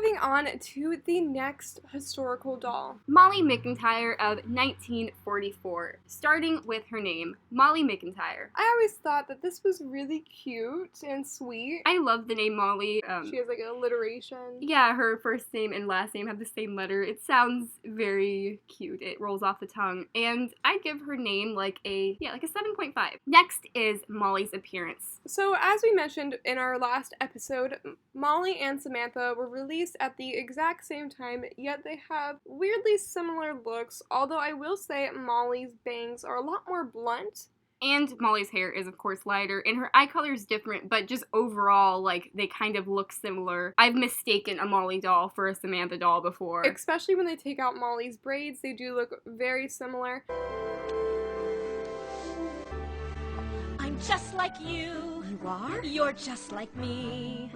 Moving on to the next historical doll. Molly Mcintire of 1944, starting with her name, Molly Mcintire. I always thought that this was really cute and sweet. I love the name Molly. She has like alliteration. Yeah, her first name and last name have the same letter. It sounds very cute. It rolls off the tongue. And I give her name like a 7.5. Next is Molly's appearance. So as we mentioned in our last episode, Molly and Samantha were released at the exact same time, yet they have weirdly similar looks, although I will say Molly's bangs are a lot more blunt. And Molly's hair is, of course, lighter, and her eye color is different, but just overall, like, they kind of look similar. I've mistaken a Molly doll for a Samantha doll before. Especially when they take out Molly's braids, they do look very similar. I'm just like you. You are? You're just like me.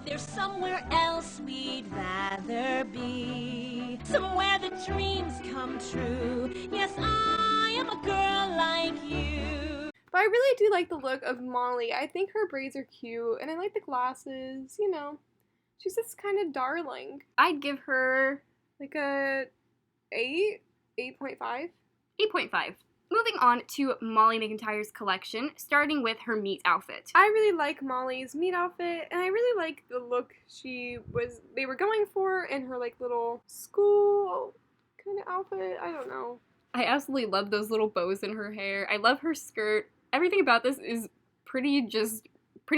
There's somewhere else we'd rather be. Somewhere the dreams come true. Yes, I am a girl like you. But I really do like the look of Molly. I think her braids are cute, and I like the glasses, you know. She's just kind of darling. I'd give her like a 8.5. 8.5. Moving on to Molly Mcintire's collection, starting with her meet outfit. I really like Molly's meet outfit, and I really like the look they were going for in her like little school kind of outfit. I don't know. I absolutely love those little bows in her hair. I love her skirt. Everything about this is pretty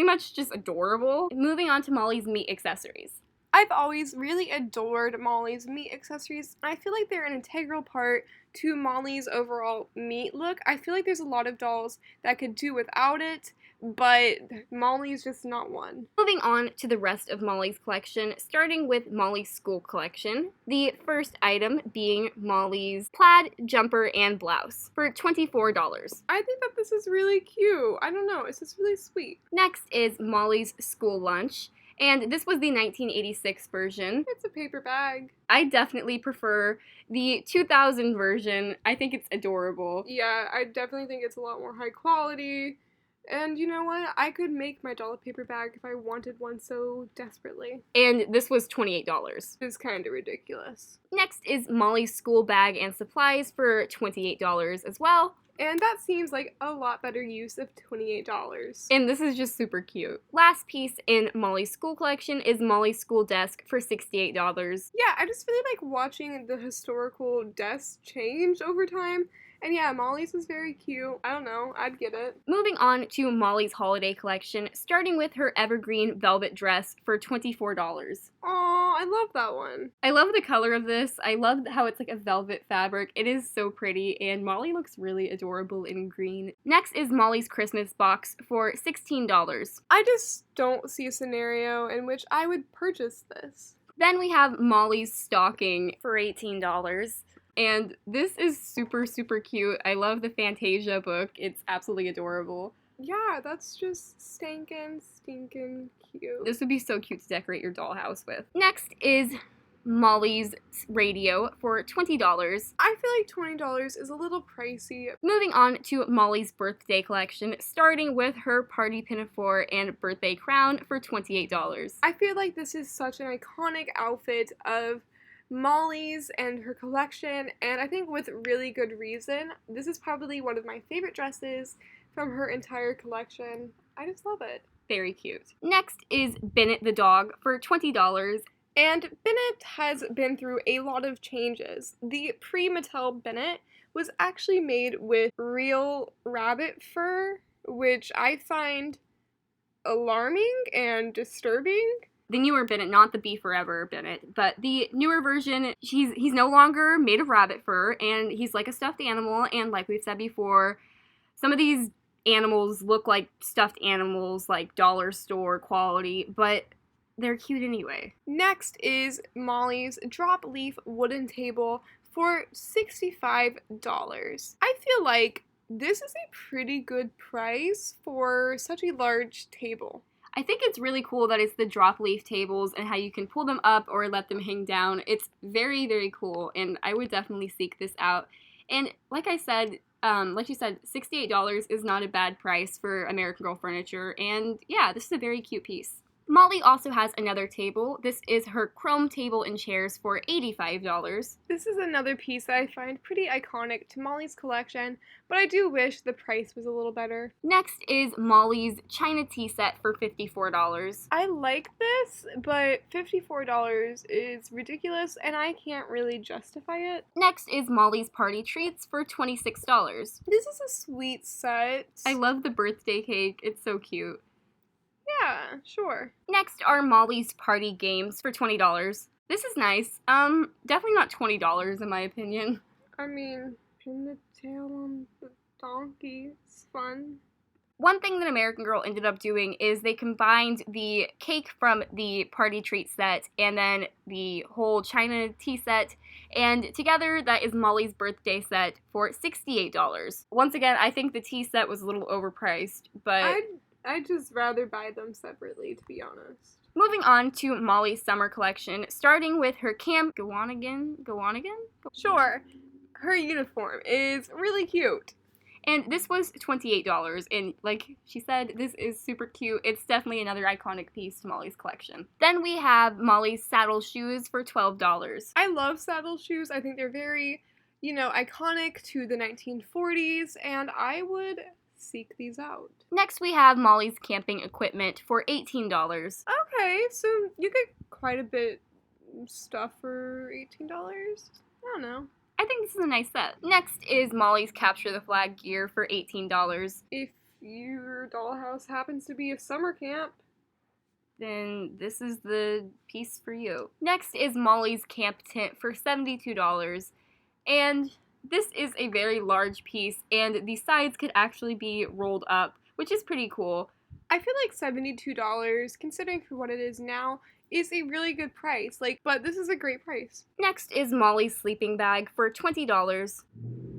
much just adorable. Moving on to Molly's meet accessories. I've always really adored Molly's meat accessories. I feel like they're an integral part to Molly's overall meat look. I feel like there's a lot of dolls that could do without it, but Molly's just not one. Moving on to the rest of Molly's collection, starting with Molly's school collection. The first item being Molly's plaid jumper and blouse for $24. I think that this is really cute. I don't know, it's just really sweet. Next is Molly's school lunch. And this was the 1986 version. It's a paper bag. I definitely prefer the 2000 version. I think it's adorable. Yeah, I definitely think it's a lot more high quality. And you know what? I could make my doll a paper bag if I wanted one so desperately. And this was $28. It's kind of ridiculous. Next is Molly's school bag and supplies for $28 as well. And that seems like a lot better use of $28. And this is just super cute. Last piece in Molly's school collection is Molly's school desk for $68. Yeah, I just really like watching the historical desk change over time. And yeah, Molly's is very cute. I don't know, I'd get it. Moving on to Molly's holiday collection, starting with her evergreen velvet dress for $24. Aw, I love that one. I love the color of this. I love how it's like a velvet fabric. It is so pretty, and Molly looks really adorable in green. Next is Molly's Christmas box for $16. I just don't see a scenario in which I would purchase this. Then we have Molly's stocking for $18. And this is super, super cute. I love the Fantasia book. It's absolutely adorable. Yeah, that's just stinking cute. This would be so cute to decorate your dollhouse with. Next is Molly's radio for $20. I feel like $20 is a little pricey. Moving on to Molly's birthday collection, starting with her party pinafore and birthday crown for $28. I feel like this is such an iconic outfit of Molly's and her collection, and I think with really good reason. This is probably one of my favorite dresses from her entire collection. I just love it. Very cute. Next is Bennett the dog for $20. And Bennett has been through a lot of changes. The pre-Mattel Bennett was actually made with real rabbit fur, which I find alarming and disturbing. The newer Bennett, not the Beforever Bennett, but the newer version, he's no longer made of rabbit fur, and he's like a stuffed animal, and like we've said before, some of these animals look like stuffed animals, like dollar store quality, but they're cute anyway. Next is Molly's drop leaf wooden table for $65. I feel like this is a pretty good price for such a large table. I think it's really cool that it's the drop leaf tables and how you can pull them up or let them hang down. It's very, very cool, and I would definitely seek this out. And like you said, $68 is not a bad price for American Girl furniture, and yeah, this is a very cute piece. Molly also has another table. This is her chrome table and chairs for $85. This is another piece that I find pretty iconic to Molly's collection, but I do wish the price was a little better. Next is Molly's China tea set for $54. I like this, but $54 is ridiculous and I can't really justify it. Next is Molly's Party Treats for $26. This is a sweet set. I love the birthday cake. It's so cute. Yeah, sure. Next are Molly's Party Games for $20. This is nice. Definitely not $20 in my opinion. I mean, pin the tail on the donkey. It's fun. One thing that American Girl ended up doing is they combined the cake from the party treat set and then the whole China tea set, and together that is Molly's birthday set for $68. Once again, I think the tea set was a little overpriced, but I'd just rather buy them separately, to be honest. moving on to Molly's summer collection, starting with her Camp Go On Again? Sure. Her uniform is really cute. And this was $28, and like she said, this is super cute. It's definitely another iconic piece to Molly's collection. Then we have Molly's saddle shoes for $12. I love saddle shoes. I think they're very, iconic to the 1940s, and I would seek these out. Next we have Molly's camping equipment for $18. Okay, so you get quite a bit of stuff for $18. I don't know. I think this is a nice set. Next is Molly's Capture the Flag gear for $18. If your dollhouse happens to be a summer camp, then this is the piece for you. Next is Molly's camp tent for $72. And this is a very large piece, and the sides could actually be rolled up, which is pretty cool. I feel like $72, considering for what it is now, is a really good price. But this is a great price. Next is Molly's sleeping bag for $20.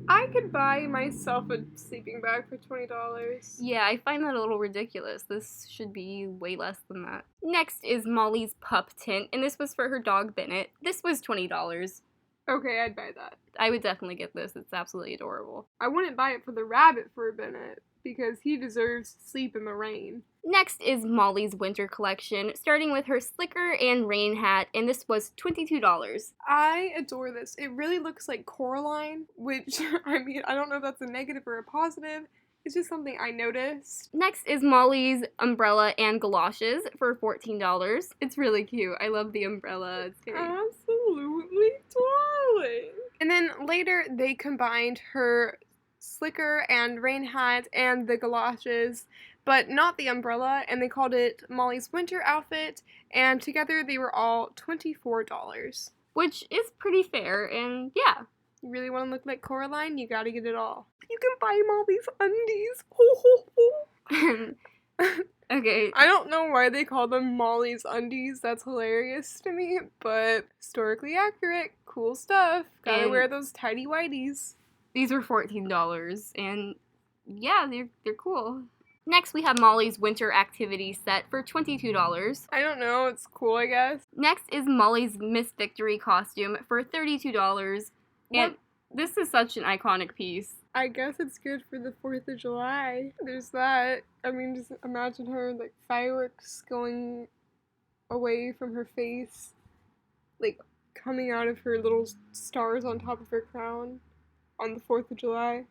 I could buy myself a sleeping bag for $20. Yeah, I find that a little ridiculous. This should be way less than that. Next is Molly's pup tent, and this was for her dog Bennett. This was $20. Okay, I'd buy that. I would definitely get this. It's absolutely adorable. I wouldn't buy it for the rabbit for Bennett, because he deserves to sleep in the rain. Next is Molly's winter collection, starting with her slicker and rain hat, and this was $22. I adore this. It really looks like Coraline, which, I don't know if that's a negative or a positive. It's just something I noticed. Next is Molly's umbrella and galoshes for $14. It's really cute. I love the umbrella. It's very... Absolutely darling. And then later they combined her slicker and rain hat and the galoshes, but not the umbrella, and they called it Molly's winter outfit, and together they were all $24. Which is pretty fair, and yeah. You really want to look like Coraline? You gotta get it all. You can buy Molly's undies. Ho, ho, ho. Okay. I don't know why they call them Molly's undies. That's hilarious to me, but historically accurate. Cool stuff. Gotta wear those tidy whities. These were $14, and yeah, they're cool. Next, we have Molly's winter activity set for $22. I don't know. It's cool, I guess. Next is Molly's Miss Victory costume for $32. And this is such an iconic piece. I guess it's good for the 4th of July. There's that. Just imagine her, fireworks going away from her face. Coming out of her little stars on top of her crown on the 4th of July.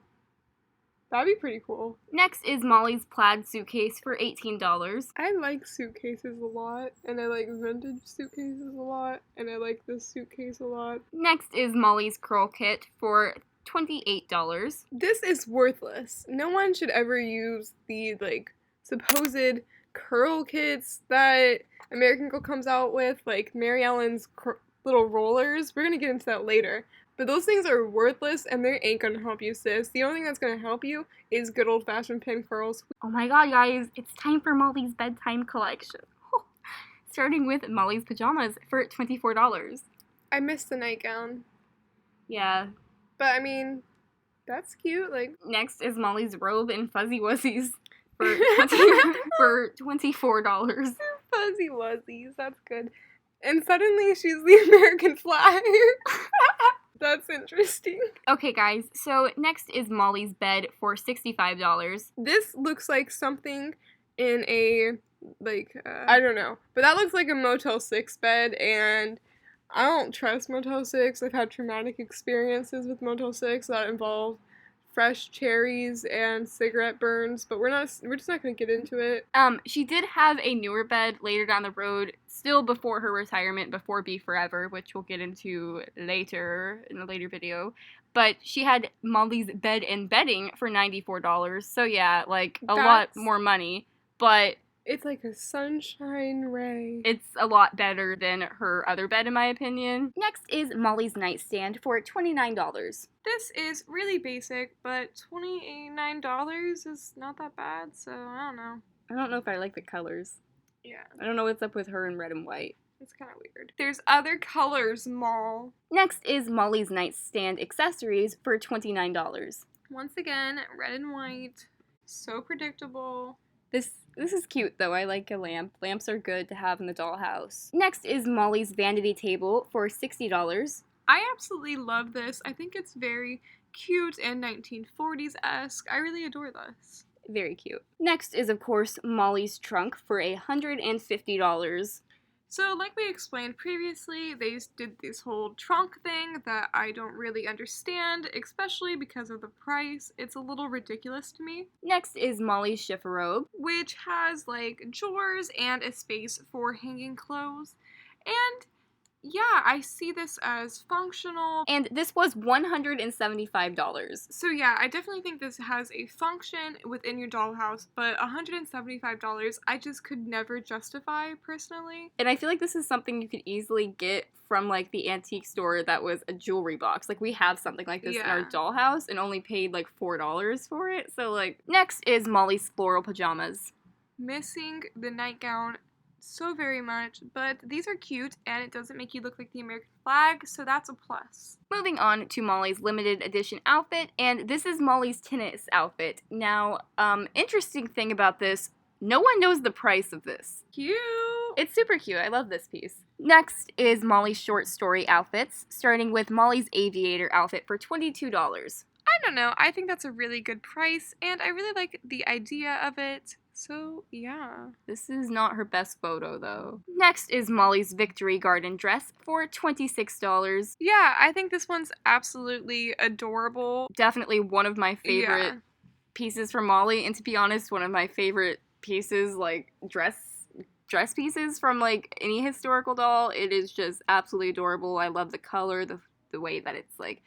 That'd be pretty cool. Next is Molly's plaid suitcase for $18. I like suitcases a lot, and I like vintage suitcases a lot, and I like this suitcase a lot. Next is Molly's curl kit for $28. This is worthless. No one should ever use the, supposed curl kits that American Girl comes out with, like Mary Ellen's little rollers. We're gonna get into that later. But those things are worthless, and they ain't gonna help you, sis. The only thing that's gonna help you is good old-fashioned pin curls. Oh my god, guys, it's time for Molly's bedtime collection. Starting with Molly's pajamas for $24. I missed the nightgown. Yeah. But, that's cute, Next is Molly's robe and fuzzy wuzzies for $24. Fuzzy wuzzies, that's good. And suddenly she's the American flag. That's interesting. Okay, guys, so next is Molly's bed for $65. This looks like something in a Like, I don't know. But that looks like a Motel 6 bed, and I don't trust Motel 6. I've had traumatic experiences with Motel 6 that involve fresh cherries and cigarette burns, but we're just not going to get into it. She did have a newer bed later down the road, still before her retirement, before Beforever, which we'll get into later in a later video. But she had Molly's bed and bedding for $94. So yeah, like a lot more money, but it's like a sunshine ray. It's a lot better than her other bed, in my opinion. Next is Molly's nightstand for $29. This is really basic, but $29 is not that bad, so I don't know. I don't know if I like the colors. Yeah. I don't know what's up with her in red and white. It's kind of weird. There's other colors, Mall. Next is Molly's nightstand accessories for $29. Once again, red and white. So predictable. This is cute, though. I like a lamp. Lamps are good to have in the dollhouse. Next is Molly's vanity table for $60. I absolutely love this. I think it's very cute and 1940s-esque. I really adore this. Very cute. Next is, of course, Molly's trunk for $150. So, like we explained previously, they did this whole trunk thing that I don't really understand, especially because of the price. It's a little ridiculous to me. Next is Molly's chifforobe, which has, like, drawers and a space for hanging clothes. And yeah, I see this as functional. And this was $175. So yeah, I definitely think this has a function within your dollhouse, but $175 I just could never justify personally. And I feel like this is something you could easily get from like the antique store that was a jewelry box. Like we have something like this in our dollhouse and only paid like $4 for it. So like, next is Molly's floral pajamas. Missing the nightgown so very much, but these are cute and it doesn't make you look like the American flag, so that's a plus. Moving on to Molly's limited edition outfit, and this is Molly's tennis outfit. Now, interesting thing about this, no one knows the price of this. Cute! It's super cute. I love this piece. Next is Molly's short story outfits, starting with Molly's aviator outfit for $22. I don't know. I think that's a really good price, and I really like the idea of it. So, yeah. This is not her best photo, though. Next is Molly's Victory Garden dress for $26. Yeah, I think this one's absolutely adorable. Definitely one of my favorite pieces from Molly, and to be honest, one of my favorite pieces, like, dress pieces from, like, any historical doll. It is just absolutely adorable. I love the color, the way that it's, like,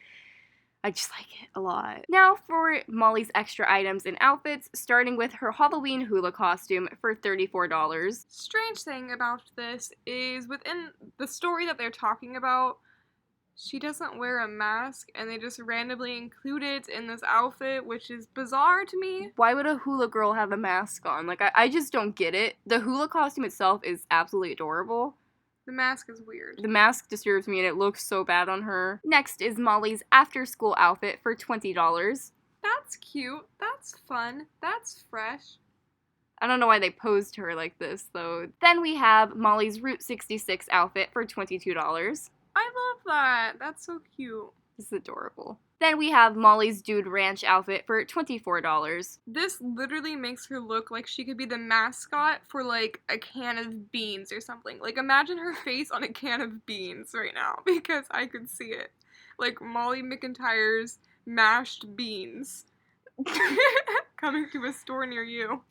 I just like it a lot. Now for Molly's extra items and outfits, starting with her Halloween Hula costume for $34. Strange thing about this is within the story that they're talking about, she doesn't wear a mask and they just randomly include it in this outfit, which is bizarre to me. Why would a hula girl have a mask on? Like, I just don't get it. The hula costume itself is absolutely adorable. The mask is weird. The mask disturbs me and it looks so bad on her. Next is Molly's after-school outfit for $20. That's cute. That's fun. That's fresh. I don't know why they posed her like this, though. Then we have Molly's Route 66 outfit for $22. I love that. That's so cute. This is adorable. Then we have Molly's Dude Ranch outfit for $24. This literally makes her look like she could be the mascot for, like, a can of beans or something. Like, imagine her face on a can of beans right now, because I could see it. Like, Molly Mcintire's mashed beans. Coming to a store near you.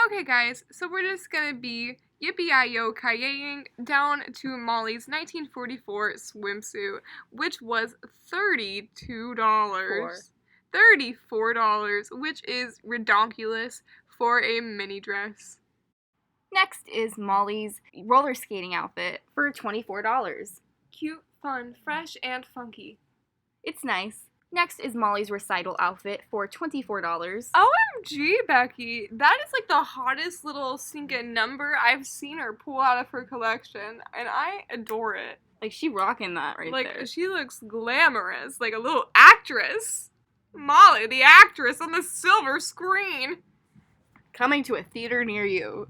Okay, guys, so we're just gonna be yippee-yi-yo-ki-yaying down to Molly's 1944 swimsuit, which was $32. $34, which is redonkulous for a mini dress. Next is Molly's roller skating outfit for $24. Cute, fun, fresh, and funky. It's nice. Next is Molly's recital outfit for $24. OMG, Becky. That is like the hottest little stinking number I've seen her pull out of her collection, and I adore it. Like, she rocking that right there. Like, she looks glamorous, like a little actress. Molly, the actress on the silver screen. Coming to a theater near you.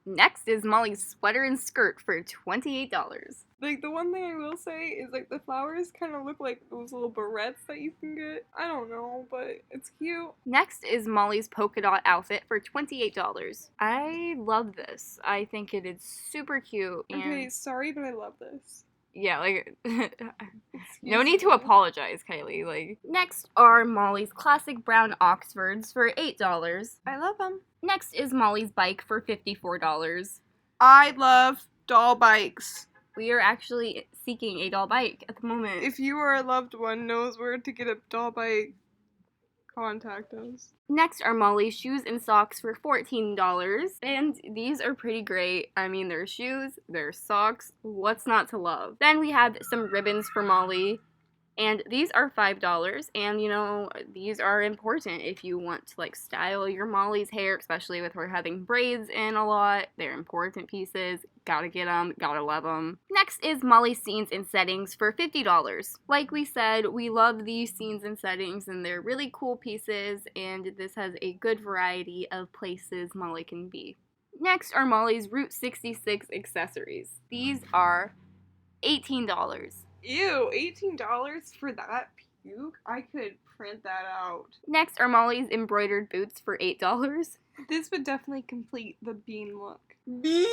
Next is Molly's sweater and skirt for $28. Like, the one thing I will say is, like, the flowers kind of look like those little barrettes that you can get. I don't know, but it's cute. Next is Molly's polka dot outfit for $28. I love this. I think it is super cute. And Okay, sorry, but I love this. yeah, like, no Excuse need to me. apologize, Kylie. Like, next are Molly's classic brown Oxfords for $8. I love them. Next is Molly's bike for $54. I love doll bikes. We are actually seeking a doll bike at the moment. If you or a loved one knows where to get a doll bike, contact us. Next are Molly's shoes and socks for $14. And these are pretty great. I mean, they're shoes, they're socks, what's not to love? Then we have some ribbons for Molly. And these are $5, and you know, these are important if you want to like style your Molly's hair, especially with her having braids in a lot. They're important pieces. Gotta get them, gotta love them. Next is Molly's scenes and settings for $50. Like we said, we love these scenes and settings, and they're really cool pieces, and this has a good variety of places Molly can be. Next are Molly's Route 66 accessories. These are $18. Ew, $18 for that puke? I could print that out. Next are Molly's embroidered boots for $8. This would definitely complete the bean look. Bean!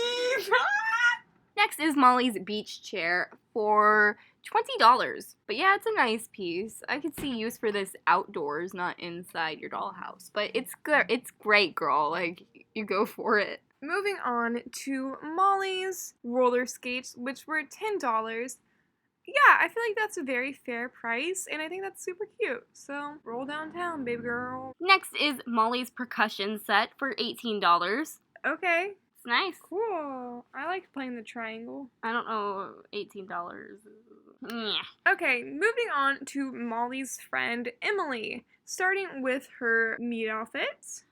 Next is Molly's beach chair for $20. But yeah, it's a nice piece. I could see use for this outdoors, not inside your dollhouse. But it's good. It's great, girl. Like, you go for it. Moving on to Molly's roller skates, which were $10. Yeah, I feel like that's a very fair price, and I think that's super cute. So, roll downtown, baby girl. Next is Molly's percussion set for $18. Okay, It's nice. cool. I like playing the triangle. I don't know, $18. Yeah. Okay, moving on to Molly's friend, Emily. Starting with her meat outfits,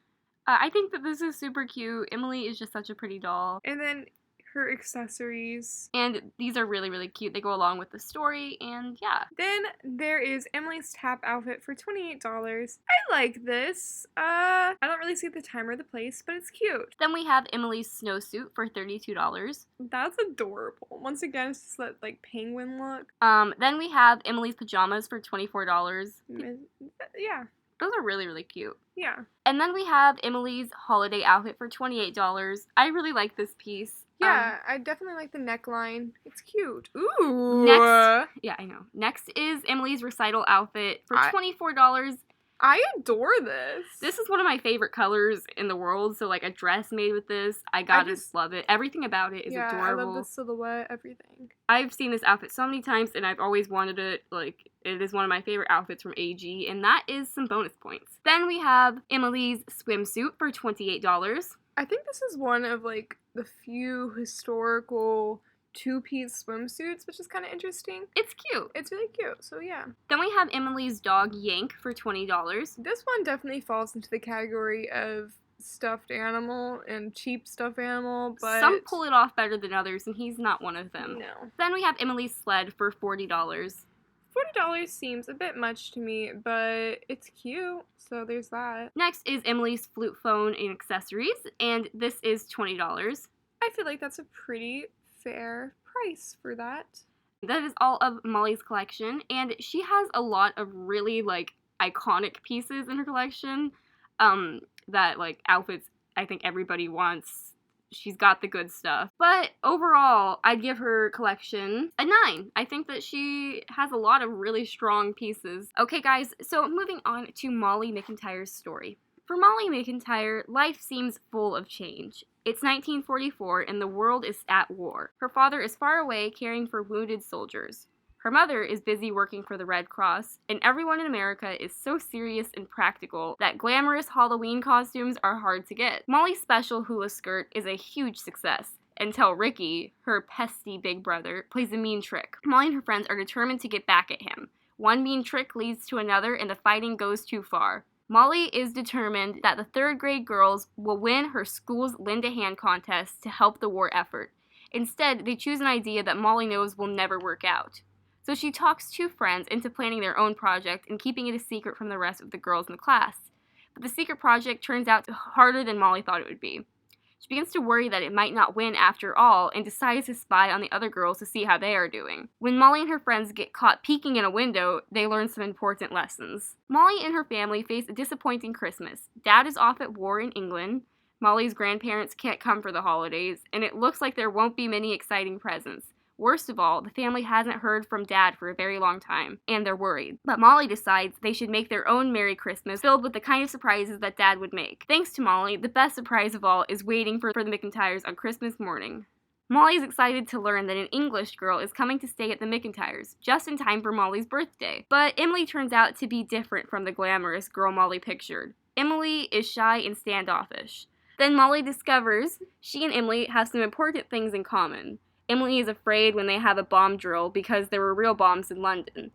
I think that this is super cute. Emily is just such a pretty doll. and then her accessories. And these are really, really cute. They go along with the story, and yeah. Then there is Emily's tap outfit for $28. I like this. I don't really see the time or the place, but it's cute. Then we have Emily's snowsuit for $32. That's adorable. Once again, it's just that like penguin look. Then we have Emily's pajamas for $24. Yeah, Those are really, really cute. yeah. And then we have Emily's holiday outfit for $28. I really like this piece. Yeah, I definitely like the neckline. It's cute. Ooh. Next, yeah, I know. Next is Emily's recital outfit for $24. I adore this. This is one of my favorite colors in the world, so like a dress made with this, I gotta love it. Everything about it is adorable. I love the silhouette, everything. I've seen this outfit so many times, and I've always wanted it. Like, it is one of my favorite outfits from AG, and that is some bonus points. Then we have Emily's swimsuit for $28. I think this is one of like the few historical two-piece swimsuits, which is kind of interesting. It's cute. It's really cute, so yeah. Then we have Emily's dog Yank for $20. This one definitely falls into the category of stuffed animal and cheap stuffed animal, but some pull it off better than others, and he's not one of them. no. Then we have Emily's sled for $40. $40 seems a bit much to me, but it's cute, so there's that. Next is Emily's flute phone and accessories, and this is $20. I feel like that's a pretty fair price for that. That is all of Molly's collection, and she has a lot of really, like, iconic pieces in her collection, that, like, outfits I think everybody wants. She's got the good stuff. But overall, I'd give her collection a 9. I think that she has a lot of really strong pieces. Okay, guys, so moving on to Molly Mcintire's story. For Molly Mcintire, life seems full of change. It's 1944 and the world is at war. Her father is far away caring for wounded soldiers. Her mother is busy working for the Red Cross, and everyone in America is so serious and practical that glamorous Halloween costumes are hard to get. Molly's special hula skirt is a huge success, until Ricky, her pesky big brother, plays a mean trick. Molly and her friends are determined to get back at him. One mean trick leads to another, and the fighting goes too far. Molly is determined that the third grade girls will win her school's lend a hand contest to help the war effort. Instead, they choose an idea that Molly knows will never work out. So she talks two friends into planning their own project and keeping it a secret from the rest of the girls in the class. But the secret project turns out harder than Molly thought it would be. She begins to worry that it might not win after all and decides to spy on the other girls to see how they are doing. When Molly and her friends get caught peeking in a window, they learn some important lessons. Molly and her family face a disappointing Christmas. Dad is off at war in England, Molly's grandparents can't come for the holidays, and it looks like there won't be many exciting presents. Worst of all, the family hasn't heard from Dad for a very long time, and they're worried. But Molly decides they should make their own Merry Christmas filled with the kind of surprises that Dad would make. Thanks to Molly, the best surprise of all is waiting for the Mcintires on Christmas morning. Molly is excited to learn that an English girl is coming to stay at the Mcintires, just in time for Molly's birthday. But Emily turns out to be different from the glamorous girl Molly pictured. Emily is shy and standoffish. Then Molly discovers she and Emily have some important things in common. Emily is afraid when they have a bomb drill because there were real bombs in London.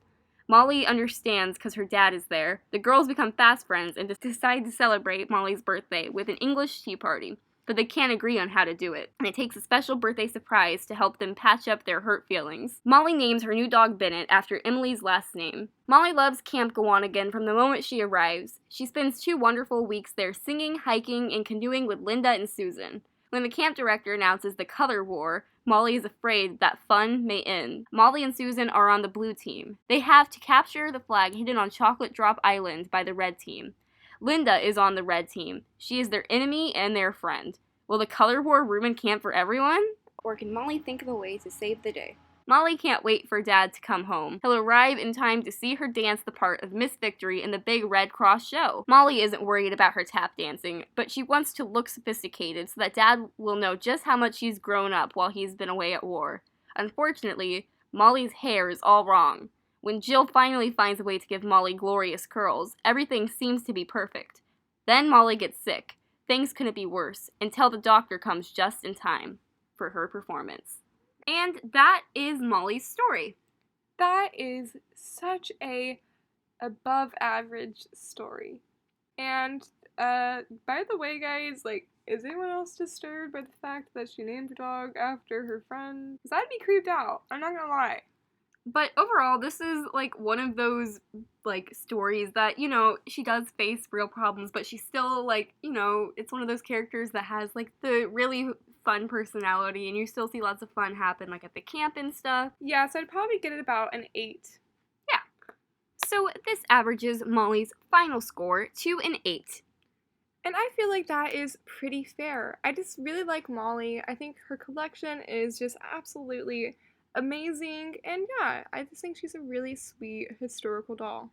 Molly understands because her dad is there. The girls become fast friends and decide to celebrate Molly's birthday with an English tea party, but they can't agree on how to do it, and it takes a special birthday surprise to help them patch up their hurt feelings. Molly names her new dog Bennett after Emily's last name. Molly loves Camp Again from the moment she arrives. She spends 2 wonderful weeks there singing, hiking, and canoeing with Linda and Susan. When the camp director announces the color war, Molly is afraid that fun may end. Molly and Susan are on the blue team. They have to capture the flag hidden on Chocolate Drop Island by the red team. Linda is on the red team. She is their enemy and their friend. Will the color war ruin camp for everyone? Or can Molly think of a way to save the day? Molly can't wait for Dad to come home. He'll arrive in time to see her dance the part of Miss Victory in the big Red Cross show. Molly isn't worried about her tap dancing, but she wants to look sophisticated so that Dad will know just how much she's grown up while he's been away at war. Unfortunately, Molly's hair is all wrong. When Jill finally finds a way to give Molly glorious curls, everything seems to be perfect. Then Molly gets sick. Things couldn't be worse, until the doctor comes just in time for her performance. And that is Molly's story. That is such a above average story. And by the way, guys, like, is anyone else disturbed by the fact that she named her dog after her friend? Because I'd be creeped out, I'm not gonna lie. But overall, this is, like, one of those, like, stories that, you know, she does face real problems, but she's still, like, you know, it's one of those characters that has, like, the really fun personality, and you still see lots of fun happen, like, at the camp and stuff. Yeah, so I'd probably get it about an 8. Yeah. So this averages Molly's final score to an 8. And I feel like that is pretty fair. I just really like Molly. I think her collection is just absolutely amazing, and yeah, I just think she's a really sweet historical doll.